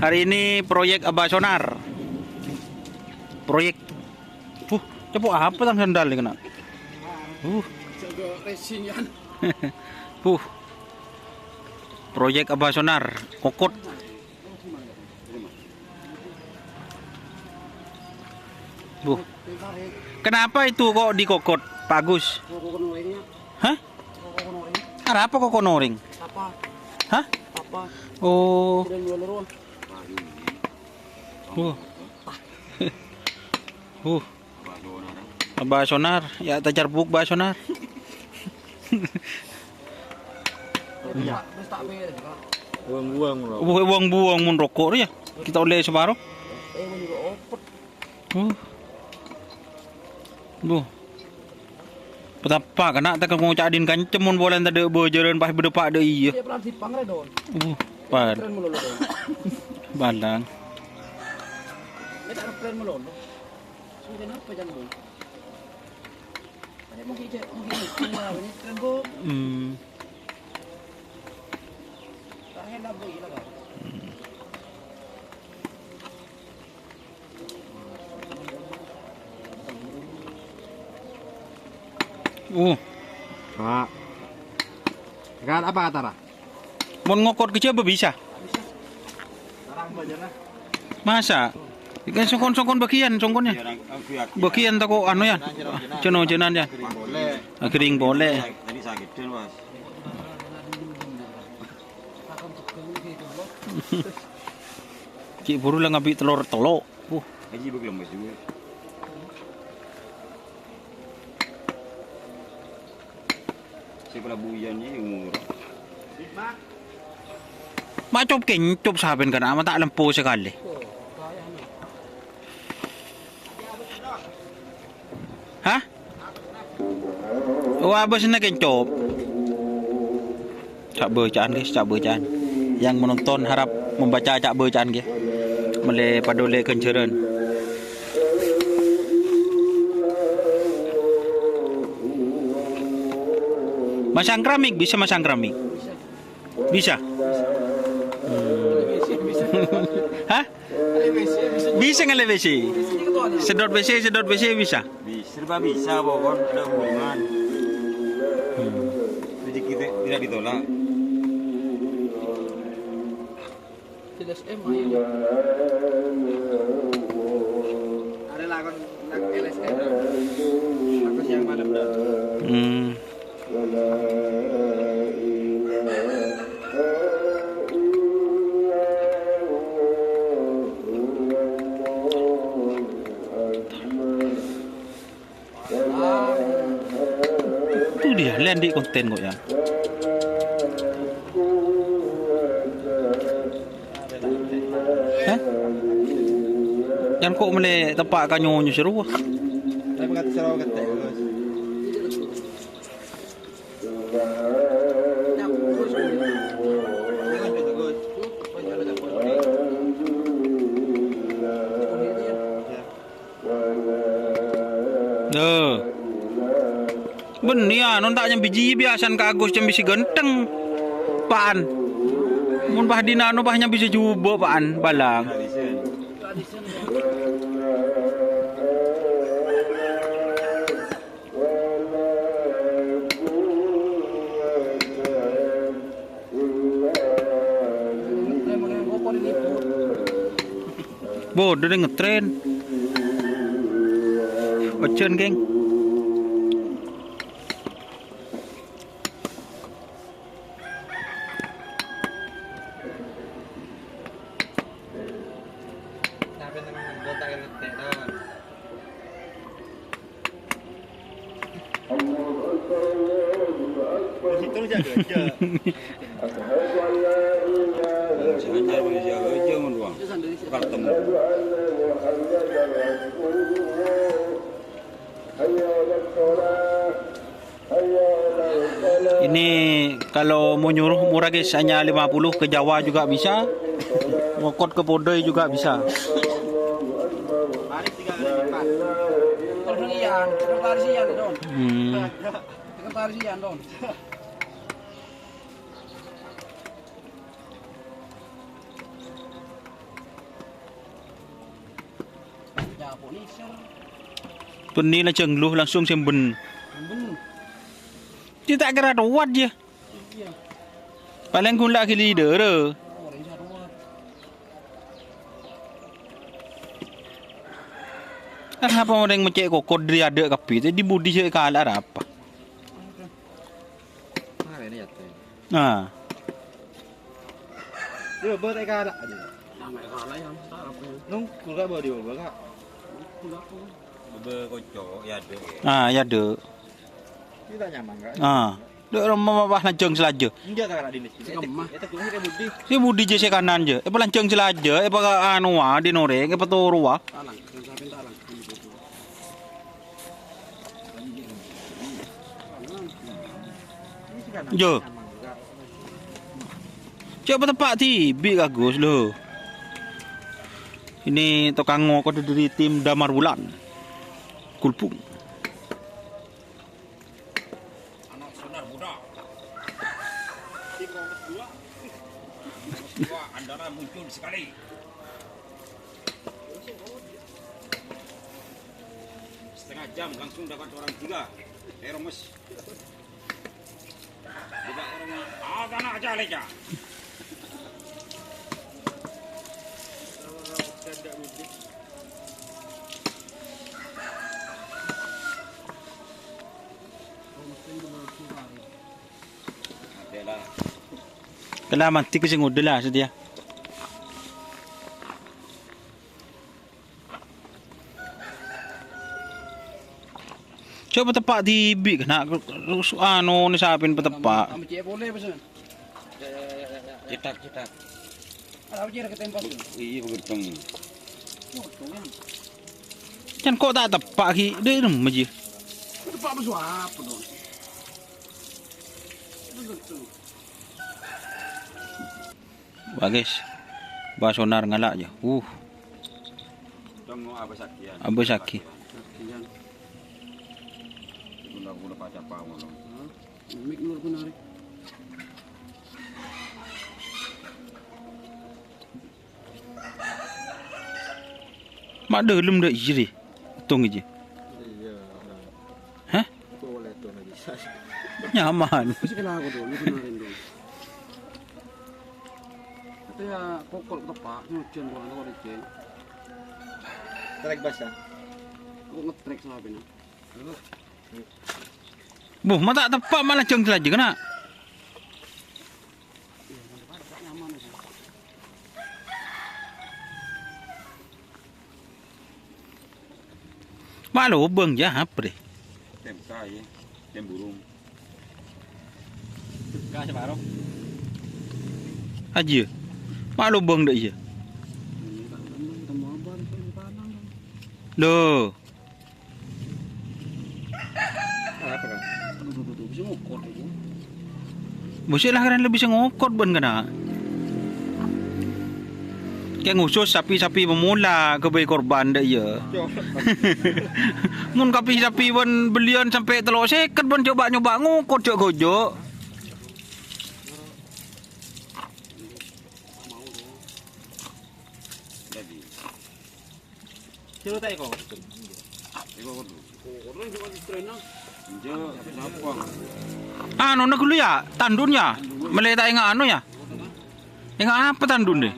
Hari ini proyek Abasonar. Proyek. Coba apa tang sandal ni kena? Jaga racing yan. Proyek Abasonar, kokot. Kenapa itu kok dikokot, Pak Agus? Hah? Ada apa kok noring? Apa? Hah? Apa? Oh. Abasonar, ya tajarbuk Abasonar. Buang-buang mun rokok ya. Kita oleh separuh. Betapa kena tak mau cadin kancem mun bolen tadi bojeran pas berdepak de iya. Dia pelan sipang re don. Pan. Tren melolo don. Balang. Dia tak tren melolo. Sudah apa jangan don. Ada mungkin ini tren go. Tak hendak boy lah kan. Pak. Kan apa kata Ra? Mun ngokot kecil apa bisa? Sekarang bajarlah. Masa? Ikan songkon bagian songkonnya. Bagian tako anu ya. Ceno-cenan ya. Boleh. Kering boleh. Tadi sakit kan, Mas. Cik buru lah ngambil telur telok. Haji belum Mas juga. Si pelabuhan ni umur. Macop kencop saben kan amat tak lempo sekali. Hah? Oh abis na kencop. Cak bacaan guys, cak bacaan. Yang menonton harap membaca cak bacaan guys. Mele padole kenceran. Masang keramik bisa masang keramik. Bisa. Hah? Bisa nggak WC? Sedot WC bisa. Serba bisa pokok ada hubungan. Rezeki tidak ditolak. Tidak SM ayo. Ada lakon LSM. Lakon yang malam dah. Itu dia land di konten kok ya. Hah? Yang kok mele tepak kanyo seru. Saya mengatakan seru kata Gus. Ben ya, non taknya biji biasan kagus yang bisa genteng. Paan. Mun bah dina anu bahnya bisa jubo paan balang. Bodoh deh ngetren. Ocen geng. Itu jaga aja. Sengaja bagi jaga aja menduang. Ketemu. Ini kalau mau nyuruh murah guys, hanya 50 ke Jawa juga bisa. Ngokot ke Podoi juga bisa. Mari 3 kali lipat. Kalau iyan, sekretaris iyan don. Sekretaris iyan don. apa nih sel. Peni lah cengluh langsung semben. Ben. Dia tak kira ruat je. Iya. Paling gula ke leader tu. Orang sarua. Kenapa orang macam kokod dia ada kapi tu di budi je kalah apa? Mana ni jatuh? Ha. Dia bertai kalah aja. Nama kalah yang tak apa. Nung kuda ber dia ber kak. Kuda aku. Ber kocok ya ada. Ha, ya ada. Kita nyaman kak. Ha. Dek rumah bah lanceng selaja. Enggak tak ada di sini. Kemah. Itu kuda dia budi. Si budi je si kanan je. Lanceng selaja. Anu di noreng. Turu ah. Talang. Sampai talang. Jo. Coba tempat tibi bagus loh. Ini tukang ngokot dari tim Damar Bulan. Kulpung. Anak sonar budak. Tim nomor 2. Wah, Andara muncul sekali. Setengah jam langsung dapat orang 3. Eromes. Budak orang tanah aja leja. Adalah Kala mantik kasi ngudel lah sedia. Coba tepak tibi kena anu ni sapin petepak. Kamu cek boleh pesan. cetak. Ada apa cek tempat tu? Iya begitu. Oh, tu kan. Kan kok tak tepak ki dia rem je. Tempat besar apa tu? Betul. Bagus. Bah sonar ngalak je. Tunggu apa sakian? Abah sakit. Sekian. Gula pacar apa malam. Mik nur pun hari. Mak dalam dah iri. Tong je. Iya. Hah? Boleh tu nanti. Nyaman. Kasi kailangan ko doon, ito na rin doon. Ito ya, kokol ko pa, yung tiyan ko, ano ko rin tiyan. Tarik basa. Ako nge-trek sabi na. Buh, mata tepak malah ceng saja kena. Nyaman na siya. Malu beng je apa deh. Tem kai, tem burung. Kasih baru. Aja. Malu beng dah je. Loh. Apa kan? Bisa ngukor itu. Mesti lah kan lebih ngokot ben kena. Kayak ngusus sapi-sapi pemula kebai korban dah ya. Mun sapi pun belian sampai telur seket pun coba nyoba ngukot cok gojo. Jadi. Kilo tak iko? Iko ko. Orang cuma di trainer. Jo, siapa? Anu nak dulu ya, tandun ya. Meletak ingat anu ya. Ingat apa tandun deh?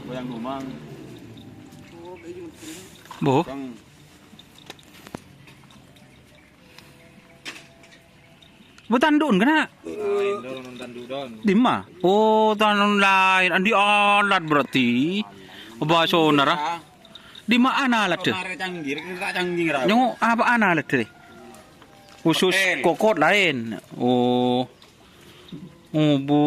Goyang rumang. Oh, kayak cuma trainer. Boh. Kang Betandun kena. lain dorong tandudon. Di mana? Oh, tandun lain. Andi alat berarti. Bahasa nara. Di mana alat tu? Nare canggih, kita canggih ra. Nyong apa alat tu? Khusus Hotel. kokot lain. Oh. Oh, bu.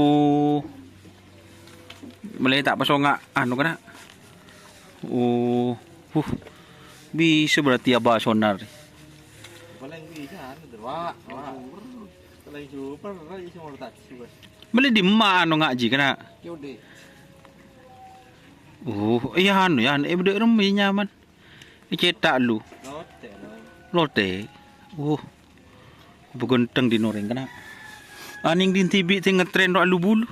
Meletak pasonga anu kena. Oh. Bisa berarti abah sonar. Paling bisa anu derwa. Paling super lagi semua tak super. Beli di mana anu ngaji kena. Yaudah. Oh, iya anu ya, bedek remi nyaman. Dicetak lu. Lote. Lote. Oh. Begenteng di noreng kena. Aning din tibi ting ngetren ro alu bulu.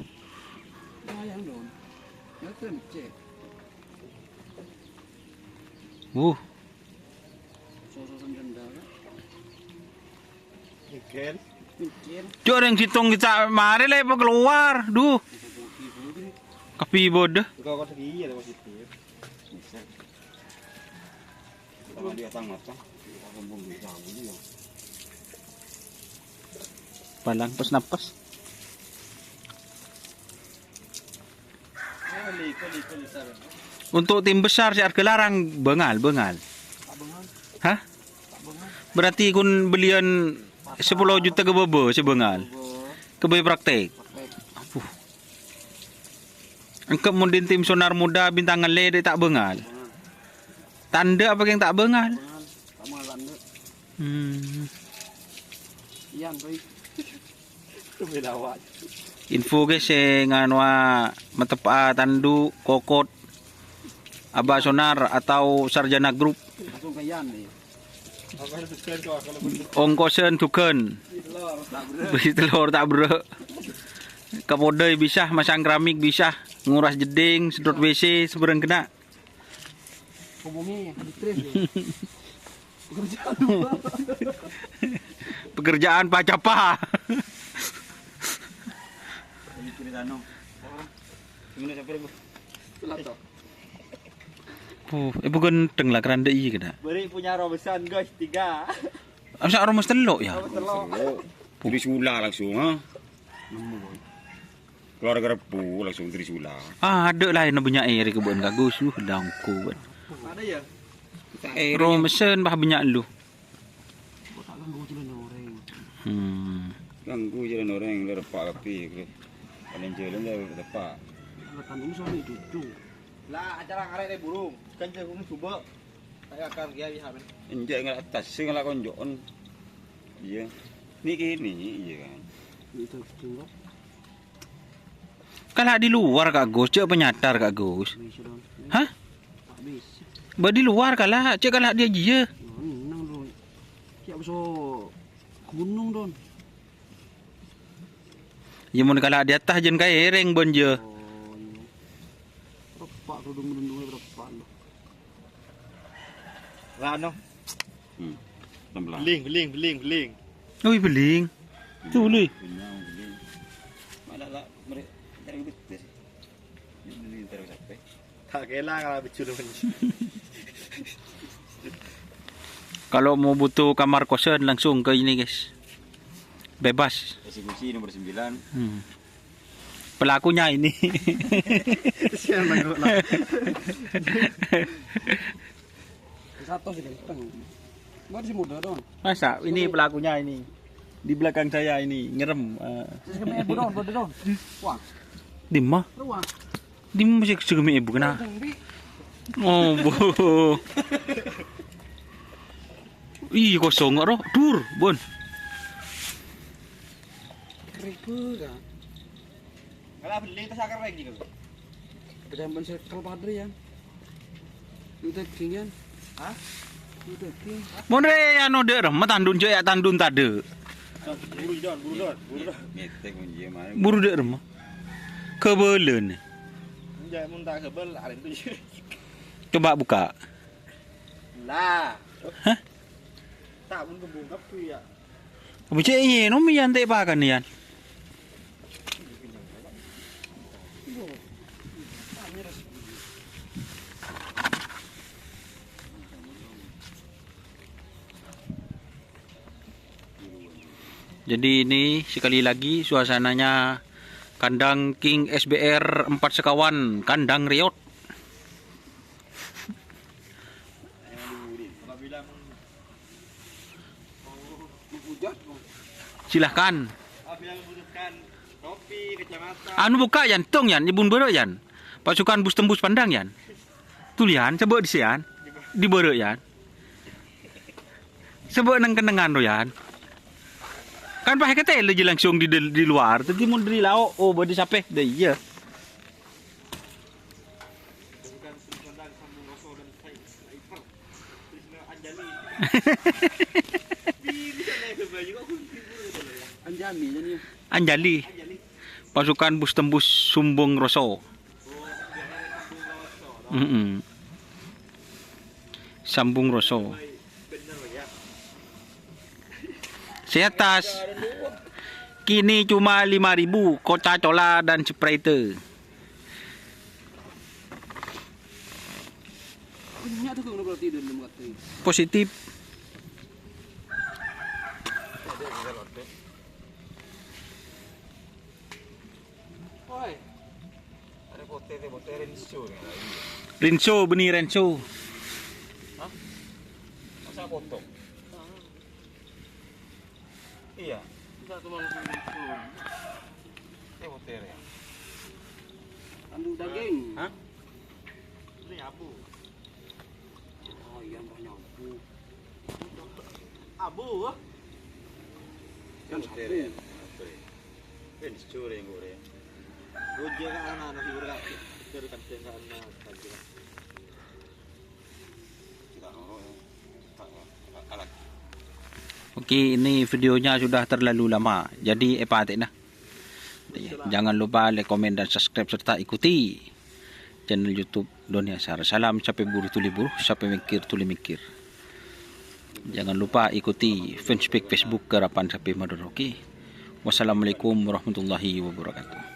Sayang dong. Ya kan cek. Sosokan denda kan. Mungkin. Mikir. Cuk yang situng kita mari lah apa keluar. Duh. Kapi bodoh. Kau segi ada positif. Bisa. Kalau dia tang matang, kita kumpul di sana dia. Palang pas napas. Liko besar. Untuk tim besar si harga larang bengal. Tak bengal. Hah? Tak bengal. Berarti kun belian 10 juta ke bebo si bengal. Ke boy praktek. Apuh. Engkau mundin tim sonar muda bintangan le dia tak bengal. Tanda apa yang tak bengal? Bengal. Tak bengal tanda. Iyan boy. Melawat. Info guys nganwa matepa tandu kokot aba sonar atau sarjana grup Langsung ke Iyan nih. Apa itu tujuan kau kalau bentuk ongkosen tuken Telur tak bener. beli telur tak bro kapodai bisa masang keramik bisa nguras jeding sedot WC seberang kena Hubungi ditrim nih. Pekerjaan dua. pekerjaan pacapa Ini Gimana sampai bu? Laptop. ibu genteng lah keranda iya kena Beri punya robesan guys 3. asa orang mesti telok ya Dari sula langsung ha. Keluar garpu langsung dari sula. ada lah yang banyak air kebun kagus lu dangku Ada ya? ro mesen bah banyak lu Tak ganggu jalan orang. Ganggu jalan orang yang lepak api ke. Kalian jalan dah lepak. Lekan ini suami cucu. Lah acara karek deh burung. Kan jagung coba. Saya akan dia lihat. Injak ngal atas sing ngal konjokan. Iya. Ni kini iya kan. Itu tunggu. kalau di luar Kak Gus cek penyatar Kak Gus Bisa dong. hah Tak bisa. bah di luar kalah cek kalah dia aja Nang dong. Siap so gunung dong. ya mun kalah di atas jen kaya ereng bon je Oh iya. Berapa tuh dong berapa lo? Lah no. 16. Beling. oi beling tu lui Malah lah mereka dari betes. Ini terus sampai. Tak kela kalau becul kalau mau butuh kamar kosan langsung ke ini guys bebas Eksekusi nomor 9. pelakunya ini Kesian banget lah. Satu sih ganteng. Mana sih muda dong? masa ini pelakunya ini di belakang saya ini ngerem Terus kami ibu dong, bodoh dong. Wah, dimma ruang. dimma masih segemi ibu kena Tengbi. oh bu ih kosong roh dur bon Kripe kan. Kalau beling tas akar lagi gitu. Kedampan circle padre ya. Udah kingan. Hah? Udah king. mon re anu de rem tandun je ya tandun tade Buru don. Ngetek munje mana. buru de rem kebelen Jangan muntah kebel ada itu. coba buka Lah. Hah? Tak pun kebun kapi ya. Bice ini no mi yante pa kan yan jadi ini sekali lagi suasananya kandang King SBR 4 sekawan kandang Riot Apabila Hujat. silahkan apabila membutuhkan kopi kecamatan. anu buka yan tong yan ibun bero yan pasukan bus tembus pandang yan tulian sebut disian di bero yan sebut nang kenengan ro yan kan pakai ketel je langsung di luar tadi mau dari lauk oh bodi sape deh iya Bukan sandang sambung rasa dan sniper. Terusnya Anjali. Ini sana ke baju kok Anjami jadi. Anjali pasukan bus tembus Sumbung Roso Sambung Roso. Seatas kini cuma 5.000 Coca-Cola dan Sprite. Punya tuh kalau berarti dan mengatakan. Positif. Oi. Ada pote Renzo nih lagi. Renzo, benih Renzo. Masa potong? Iya. Kita tuh malu Renzo. Pote ya. Kandung daging. Hah? Ini abu. Oh iya banyak. Abu. Kan Pote ya. Renzo yang gue. Gue anak-anak di berkat dari kantin sana tadi. Oke, ini videonya sudah terlalu lama. Jadi epatik nah. Jangan lupa like, komen, dan subscribe serta ikuti channel YouTube Doni Asar. Salam sampai buru tuli buru, sampai mikir tuli mikir. Jangan lupa ikuti fanpage Facebook Garapan Sapi Madura. Oke. Wassalamualaikum warahmatullahi wabarakatuh.